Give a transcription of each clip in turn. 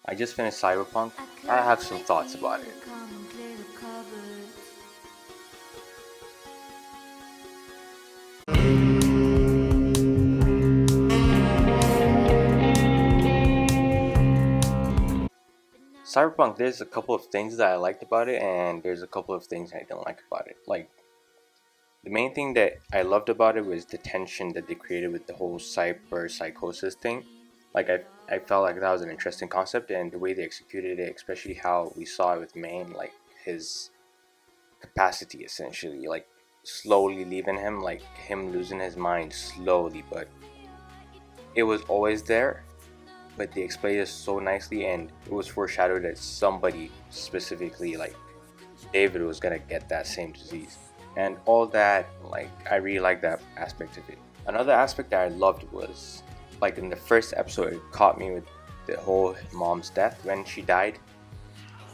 I just finished Cyberpunk. I have some thoughts about it. Cyberpunk, there's a couple of things that I liked about it, and there's a couple of things I don't like about it. Like, the main thing that I loved about it was the tension that they created with the whole cyber psychosis thing. I felt like that was an interesting concept, and the way they executed it, especially how we saw it with Maine, like his capacity essentially, like slowly leaving him, like him losing his mind slowly, but it was always there. But they explained it so nicely, and it was foreshadowed that somebody specifically, like David, was gonna get that same disease, and all that. Like, I really like that aspect of it. Another aspect that I loved was, like, in the first episode, it caught me with the whole mom's death when she died.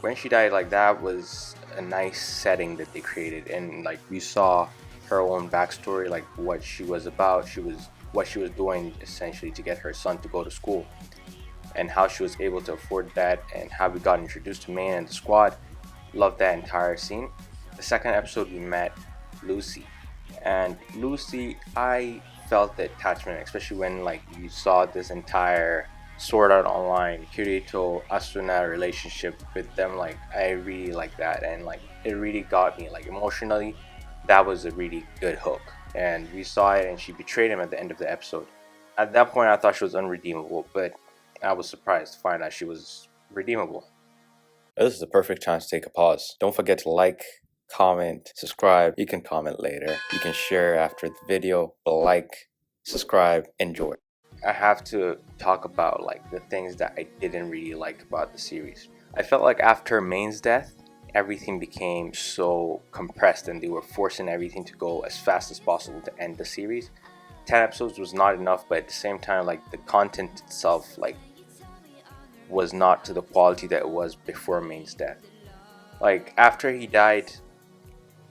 Like, that was a nice setting that they created, and like we saw her own backstory, like what she was about, what she was doing essentially to get her son to go to school, and how she was able to afford that, and how we got introduced to Maine and the squad. Loved that entire scene. The second episode, we met Lucy, and Lucy, I felt the attachment, especially when like you saw this entire Sword Art Online Kirito Asuna relationship with them. Like, I really like that, and like it really got me like emotionally. That was a really good hook, and we saw it, and she betrayed him at the end of the episode. At that point, I thought she was unredeemable, but I was surprised to find out she was redeemable. This is the perfect time to take a pause. Don't forget to like, comment, subscribe. You can comment later. You can share after the video. But like, subscribe, enjoy. I have to talk about like the things that I didn't really like about the series. I felt like after Maine's death, everything became so compressed, and they were forcing everything to go as fast as possible to end the series. 10 episodes was not enough, but at the same time, like the content itself, like was not to the quality that it was before Maine's death. Like, after he died,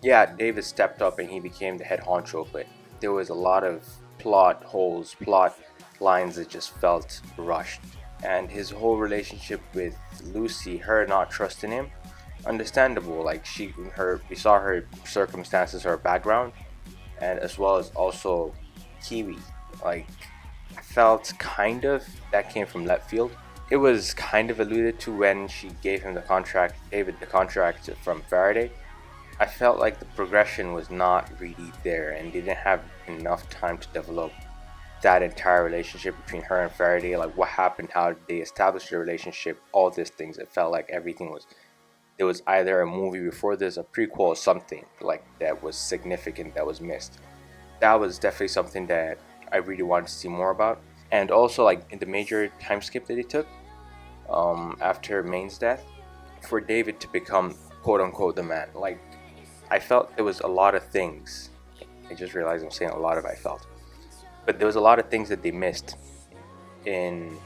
yeah, David stepped up and he became the head honcho, but there was a lot of plot holes, plot lines that just felt rushed. And his whole relationship with Lucy, her not trusting him, understandable. Like, we saw her circumstances, her background, and as well as also Kiwi. Like, I felt kind of that came from left field. It was kind of alluded to when she gave him the contract, David the contract from Faraday. I felt like the progression was not really there, and they didn't have enough time to develop that entire relationship between her and Faraday. Like, what happened, how did they establish the relationship, all these things. It felt like there was either a movie before this, a prequel, or something like that was significant that was missed. That was definitely something that I really wanted to see more about. And also, like, in the major time skip that they took, after Maine's death, for David to become quote unquote the man. Like, I felt there was a lot of things. I just realized I'm saying a lot of I felt. But there was a lot of things that they missed in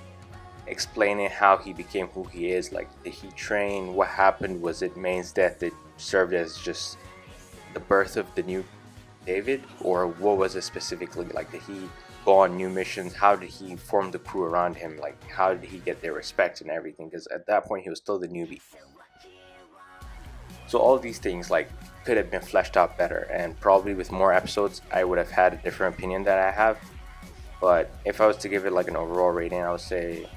explaining how he became who he is. Like, did he train? What happened? Was it Maine's death that served as just the birth of the new David? Or what was it specifically? Like, did he go on new missions? How did he form the crew around him? Like, how did he get their respect and everything? Because at that point, he was still the newbie. So all these things, like, could have been fleshed out better, and probably with more episodes I would have had a different opinion that I have. But if I was to give it like an overall rating, I would say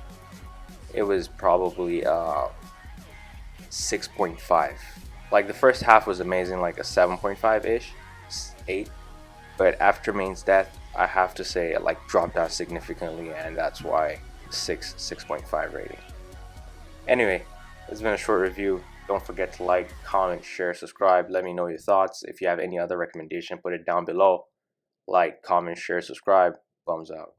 it was probably 6.5. Like, the first half was amazing, like a 7.5 ish, 8. But after Maine's death, I have to say it like dropped down significantly, and that's why 6.5 rating. Anyway, it's been a short review. Don't forget to like, comment, share, subscribe. Let me know your thoughts. If you have any other recommendation, put it down below. Like, comment, share, subscribe. Thumbs out.